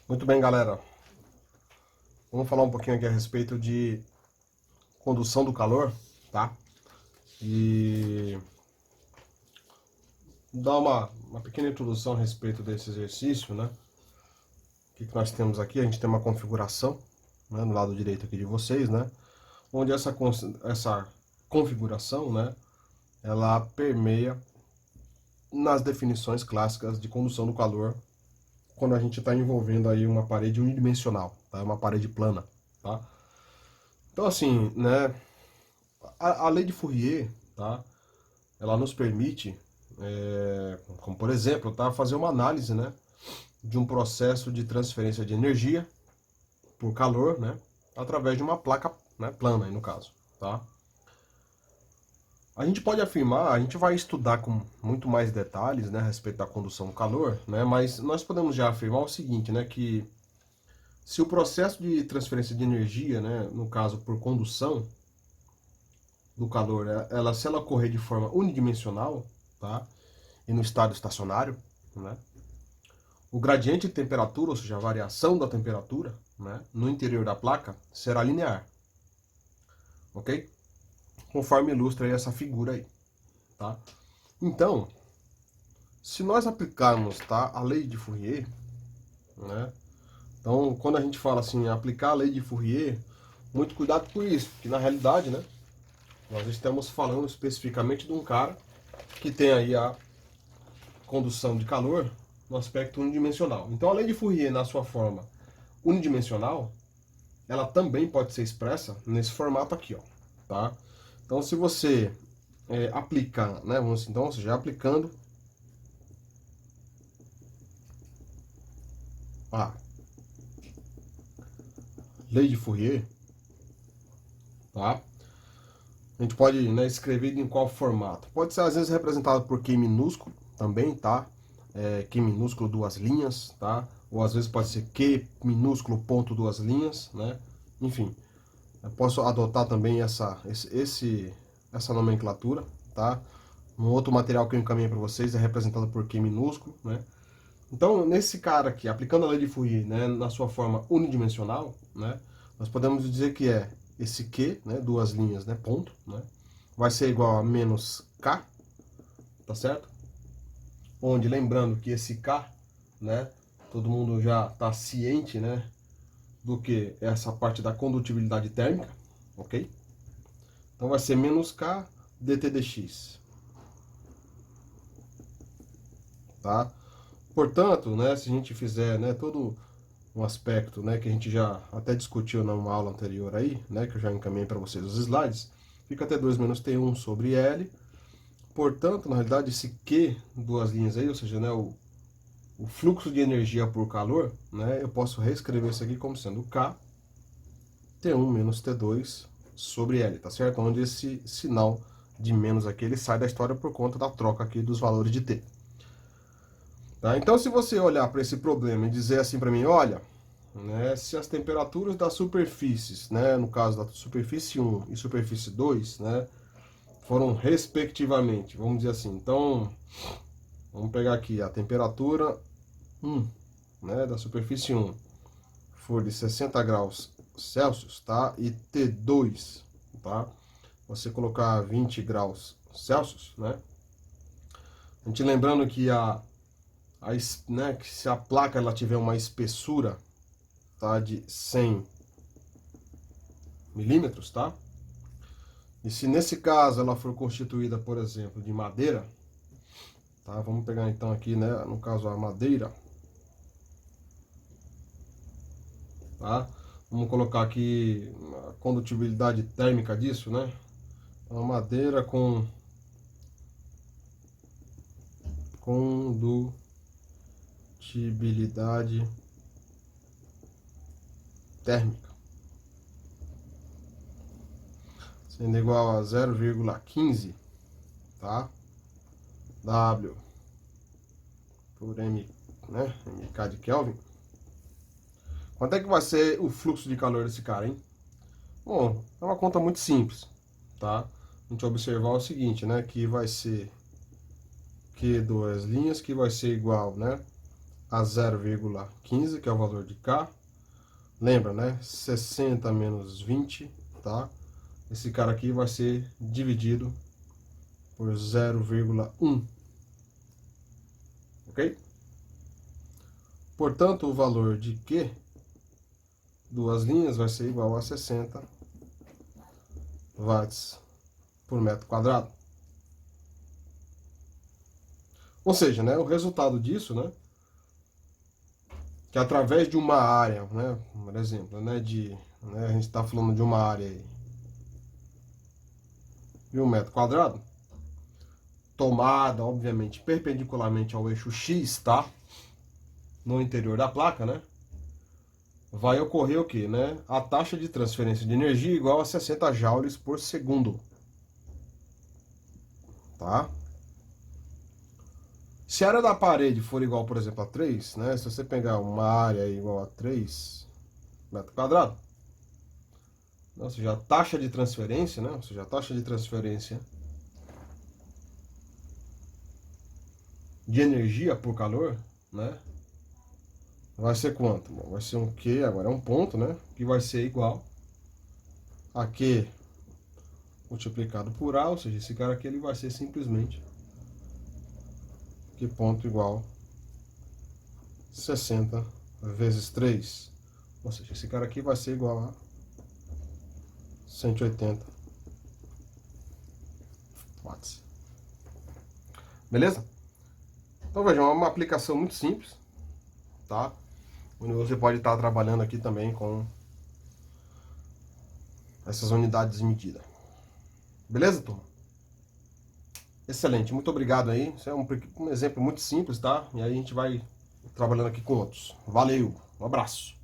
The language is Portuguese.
Muito bem, galera. Vamos falar um pouquinho aqui a respeito de condução do calor, tá? E dar uma pequena introdução a respeito desse exercício, né? O que nós temos aqui? A gente tem uma configuração, né, no lado direito aqui de vocês, né? Onde essa configuração, né? Ela permeia nas definições clássicas de condução do calor quando a gente está envolvendo aí uma parede unidimensional, tá? Uma parede plana, tá? Então, assim, né? A lei de Fourier, tá? Ela nos permite, como por exemplo, tá? Fazer uma análise, né? De um processo de transferência de energia por calor, né? Através de uma placa, né, plana, aí no caso, tá? A gente pode afirmar, a gente vai estudar com muito mais detalhes, né, a respeito da condução do calor, né? Mas nós podemos já afirmar o seguinte, né? Que se o processo de transferência de energia, né, no caso por condução do calor, se ela ocorrer de forma unidimensional, tá? E no estado estacionário, né? O gradiente de temperatura, ou seja, a variação da temperatura, né, no interior da placa, será linear, ok? Conforme ilustra aí essa figura aí, tá? Então, se nós aplicarmos, tá, a lei de Fourier, né? Então, quando a gente fala assim, aplicar a lei de Fourier, muito cuidado com isso, porque na realidade, né, nós estamos falando especificamente de um cara que tem aí a condução de calor no aspecto unidimensional. Então, a lei de Fourier, na sua forma unidimensional, ela também pode ser expressa nesse formato aqui, ó, tá? Então, se você aplicar, né, vamos então, ou seja, aplicando a lei de Fourier, tá? A gente pode, né, escrever em qual formato? Pode ser às vezes representado por Q minúsculo também, tá? Q minúsculo duas linhas, tá? Ou às vezes pode ser Q minúsculo ponto duas linhas, né? Enfim, eu posso adotar também essa nomenclatura, tá? Um outro material que eu encaminhei para vocês é representado por Q minúsculo, né? Então, nesse cara aqui, aplicando a lei de Fourier, né, na sua forma unidimensional, né, nós podemos dizer que esse Q, né, duas linhas, né, ponto, né, vai ser igual a menos K, tá certo? Onde, lembrando que esse K, né, todo mundo já está ciente, né, do que é essa parte da condutibilidade térmica, ok? Então vai ser menos K dt dx, tá? Portanto, né, se a gente fizer, né, todo um aspecto, né, que a gente já até discutiu numa aula anterior aí, né, que eu já encaminhei para vocês os slides, fica T2 menos T1 sobre L. Portanto, na realidade, esse Q, duas linhas aí, ou seja, né, o fluxo de energia por calor, né, eu posso reescrever isso aqui como sendo K T1 menos T2 sobre L, tá certo? Onde esse sinal de menos aqui, ele sai da história por conta da troca aqui dos valores de T. Tá? Então, se você olhar para esse problema e dizer assim para mim, olha, né, se as temperaturas das superfícies, né, no caso da superfície 1 e superfície 2, né, foram respectivamente, vamos dizer assim. Então, vamos pegar aqui a temperatura 1, né, da superfície 1 for de 60 graus Celsius, tá? E T2, tá? Você colocar 20 graus Celsius, né? A gente lembrando que né, que se a placa ela tiver uma espessura, tá, de 100 milímetros, tá? E se nesse caso ela for constituída, por exemplo, de madeira, tá? Vamos pegar então aqui, né, no caso a madeira, tá? Vamos colocar aqui a condutibilidade térmica disso, né? Então, madeira com condutibilidade térmica sendo igual a 0,15, tá? W por M, né? MK de Kelvin. Quanto é que vai ser o fluxo de calor desse cara, hein? Bom, é uma conta muito simples, tá? A gente observar o seguinte, né? Que vai ser Q duas linhas, que vai ser igual, né? a 0,15, que é o valor de K. Lembra, né? 60 menos 20, tá? Esse cara aqui vai ser dividido por 0,1. Ok? Portanto, o valor de Q, duas linhas, vai ser igual a 60 watts por metro quadrado. Ou seja, né, o resultado disso, né, que através de uma área, né, por exemplo, né, a gente está falando de uma área aí, de 1 metro quadrado, tomada, obviamente, perpendicularmente ao eixo X, tá? No interior da placa, né? Vai ocorrer o quê, né? A taxa de transferência de energia igual a 60 joules por segundo, tá? Se a área da parede for igual, por exemplo, a 3, né? Se você pegar uma área igual a 3 metros quadrados, ou seja, a taxa de transferência, né? Ou seja, a taxa de transferência de energia por calor, né? Vai ser quanto? Bom, vai ser um Q, agora é um ponto, né? Que vai ser igual a Q multiplicado por A, ou seja, esse cara aqui ele vai ser simplesmente Q ponto igual 60 vezes 3. Ou seja, esse cara aqui vai ser igual a 180 watts. Beleza? Então vejam, é uma aplicação muito simples, tá? Onde você pode estar trabalhando aqui também com essas unidades de medida. Beleza, turma? Excelente, muito obrigado aí. Isso é um exemplo muito simples, tá? E aí a gente vai trabalhando aqui com outros. Valeu, um abraço.